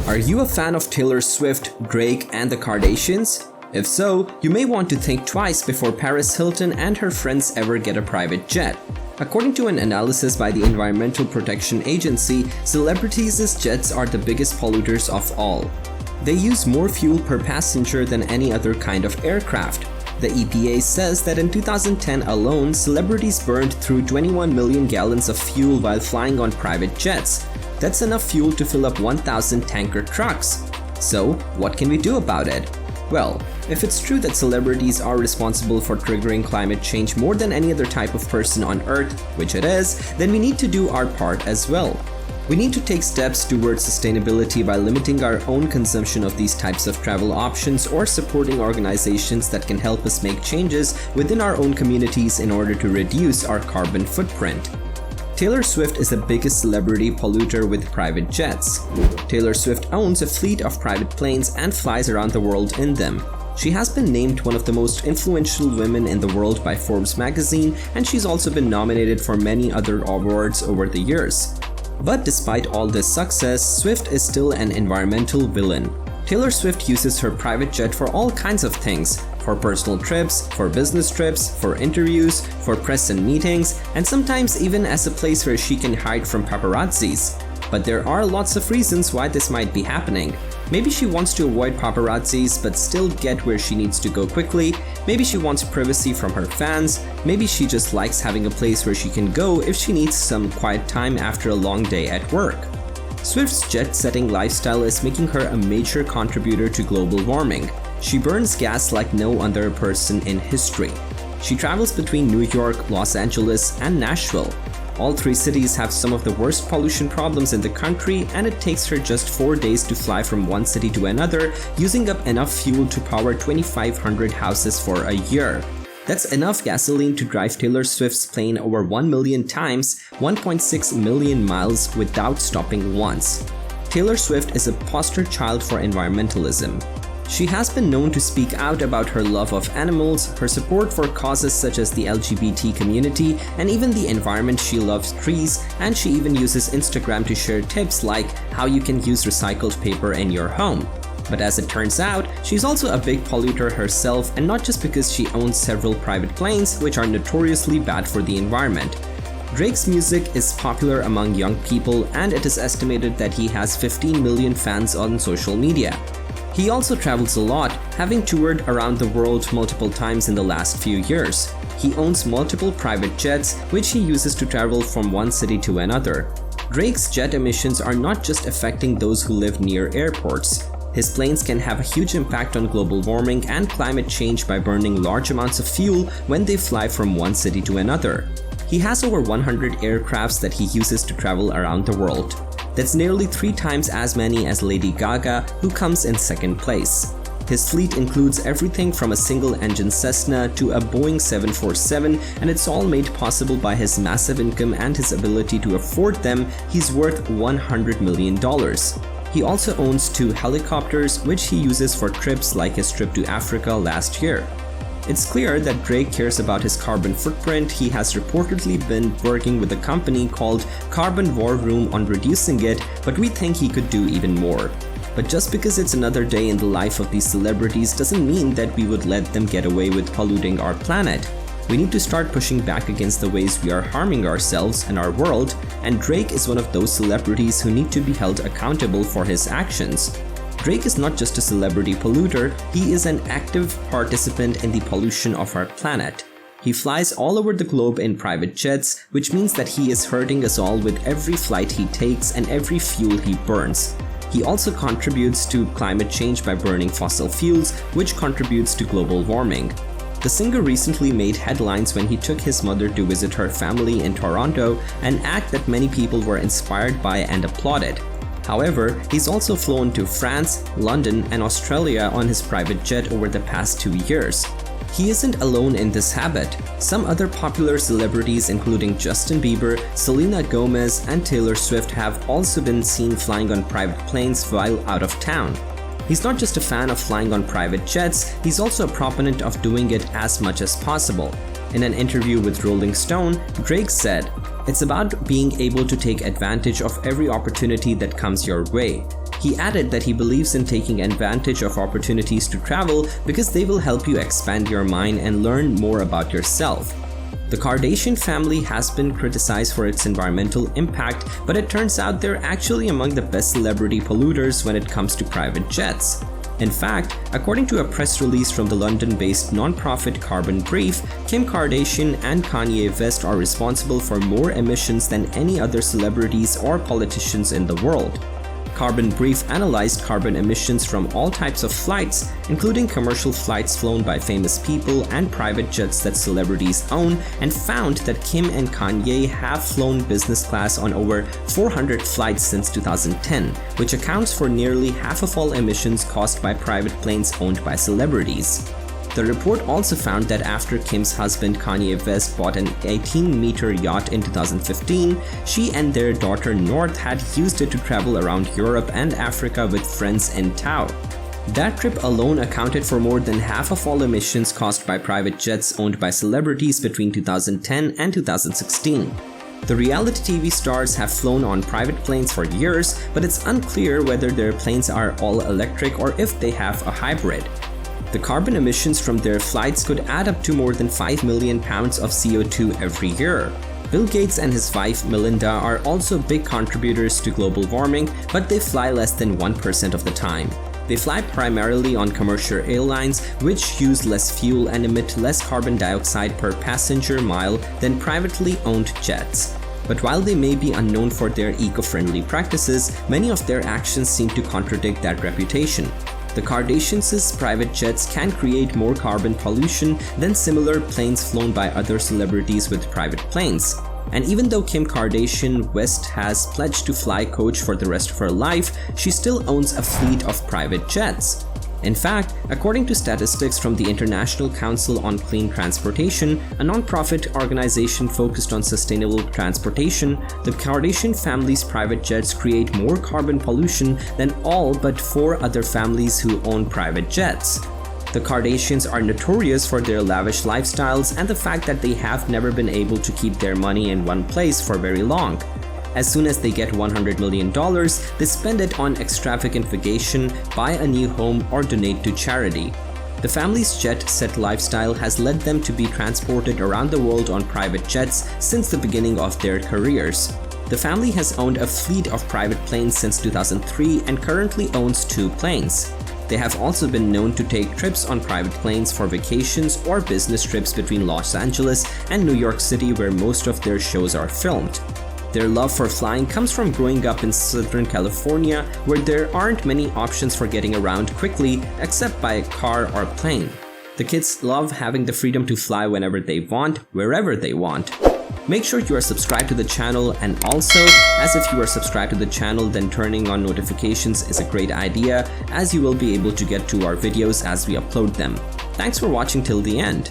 Are you a fan of Taylor Swift, Drake, and the Kardashians? If so, you may want to think twice before Paris Hilton and her friends ever get a private jet. According to an analysis by the Environmental Protection Agency, celebrities' jets are the biggest polluters of all. They use more fuel per passenger than any other kind of aircraft. The EPA says that in 2010 alone, celebrities burned through 21 million gallons of fuel while flying on private jets. That's enough fuel to fill up 1,000 tanker trucks. So, what can we do about it? Well, if it's true that celebrities are responsible for triggering climate change more than any other type of person on Earth, which it is, then we need to do our part as well. We need to take steps towards sustainability by limiting our own consumption of these types of travel options or supporting organizations that can help us make changes within our own communities in order to reduce our carbon footprint. Taylor Swift is the biggest celebrity polluter with private jets. Taylor Swift owns a fleet of private planes and flies around the world in them. She has been named one of the most influential women in the world by Forbes magazine, and she's also been nominated for many other awards over the years. But despite all this success, Swift is still an environmental villain. Taylor Swift uses her private jet for all kinds of things. For personal trips, for business trips, for interviews, for press and meetings, and sometimes even as a place where she can hide from paparazzis. But there are lots of reasons why this might be happening. Maybe she wants to avoid paparazzis but still get where she needs to go quickly. Maybe she wants privacy from her fans. Maybe she just likes having a place where she can go if she needs some quiet time after a long day at work. Swift's jet-setting lifestyle is making her a major contributor to global warming. She burns gas like no other person in history. She travels between New York, Los Angeles, and Nashville. All three cities have some of the worst pollution problems in the country, and it takes her just 4 days to fly from one city to another, using up enough fuel to power 2,500 houses for a year. That's enough gasoline to drive Taylor Swift's plane over 1 million times, 1.6 million miles without stopping once. Taylor Swift is a poster child for environmentalism. She has been known to speak out about her love of animals, her support for causes such as the LGBT community, and even the environment. She loves trees, and she even uses Instagram to share tips like how you can use recycled paper in your home. But as it turns out, she's also a big polluter herself, and not just because she owns several private planes, which are notoriously bad for the environment. Drake's music is popular among young people, and it is estimated that he has 15 million fans on social media. He also travels a lot, having toured around the world multiple times in the last few years. He owns multiple private jets, which he uses to travel from one city to another. Drake's jet emissions are not just affecting those who live near airports. His planes can have a huge impact on global warming and climate change by burning large amounts of fuel when they fly from one city to another. He has over 100 aircrafts that he uses to travel around the world. That's nearly 3 times as many as Lady Gaga, who comes in second place. His fleet includes everything from a single-engine Cessna to a Boeing 747, and it's all made possible by his massive income and his ability to afford them. He's worth $100 million. He also owns 2 helicopters, which he uses for trips like his trip to Africa last year. It's clear that Drake cares about his carbon footprint. He has reportedly been working with a company called Carbon War Room on reducing it, but we think he could do even more. But just because it's another day in the life of these celebrities doesn't mean that we would let them get away with polluting our planet. We need to start pushing back against the ways we are harming ourselves and our world, and Drake is one of those celebrities who need to be held accountable for his actions. Drake is not just a celebrity polluter, he is an active participant in the pollution of our planet. He flies all over the globe in private jets, which means that he is hurting us all with every flight he takes and every fuel he burns. He also contributes to climate change by burning fossil fuels, which contributes to global warming. The singer recently made headlines when he took his mother to visit her family in Toronto, an act that many people were inspired by and applauded. However, he's also flown to France, London, and Australia on his private jet over the past 2 years. He isn't alone in this habit. Some other popular celebrities including Justin Bieber, Selena Gomez, and Taylor Swift have also been seen flying on private planes while out of town. He's not just a fan of flying on private jets, he's also a proponent of doing it as much as possible. In an interview with Rolling Stone, Drake said, "It's about being able to take advantage of every opportunity that comes your way." he added that he believes in taking advantage of opportunities to travel because they will help you expand your mind and learn more about yourself. The Kardashian family has been criticized for its environmental impact, but it turns out they're actually among the best celebrity polluters when it comes to private jets. In fact, according to a press release from the London-based non-profit Carbon Brief, Kim Kardashian and Kanye West are responsible for more emissions than any other celebrities or politicians in the world. Carbon Brief analyzed carbon emissions from all types of flights, including commercial flights flown by famous people and private jets that celebrities own, and found that Kim and Kanye have flown business class on over 400 flights since 2010, which accounts for nearly half of all emissions caused by private planes owned by celebrities. The report also found that after Kim's husband Kanye West bought an 18-meter yacht in 2015, she and their daughter North had used it to travel around Europe and Africa with friends in tow. That trip alone accounted for more than half of all emissions caused by private jets owned by celebrities between 2010 and 2016. The reality TV stars have flown on private planes for years, but it's unclear whether their planes are all electric or if they have a hybrid. The carbon emissions from their flights could add up to more than 5 million pounds of CO2 every year. Bill Gates and his wife Melinda are also big contributors to global warming, but they fly less than 1% of the time. They fly primarily on commercial airlines, which use less fuel and emit less carbon dioxide per passenger mile than privately owned jets. But while they may be unknown for their eco-friendly practices, many of their actions seem to contradict that reputation. The Kardashians' private jets can create more carbon pollution than similar planes flown by other celebrities with private planes. And even though Kim Kardashian West has pledged to fly coach for the rest of her life, she still owns a fleet of private jets. In fact, according to statistics from the International Council on Clean Transportation, a non-profit organization focused on sustainable transportation, the Kardashian family's private jets create more carbon pollution than all but 4 other families who own private jets. The Kardashians are notorious for their lavish lifestyles and the fact that they have never been able to keep their money in one place for very long. As soon as they get $100 million, they spend it on extravagant vacation, buy a new home, or donate to charity. The family's jet-set lifestyle has led them to be transported around the world on private jets since the beginning of their careers. The family has owned a fleet of private planes since 2003 and currently owns 2 planes. They have also been known to take trips on private planes for vacations or business trips between Los Angeles and New York City, where most of their shows are filmed. Their love for flying comes from growing up in Southern California, where there aren't many options for getting around quickly except by a car or plane. The kids love having the freedom to fly whenever they want, wherever they want. Make sure you are subscribed to the channel, and also, as if you are subscribed to the channel, then turning on notifications is a great idea, as you will be able to get to our videos as we upload them. Thanks for watching till the end.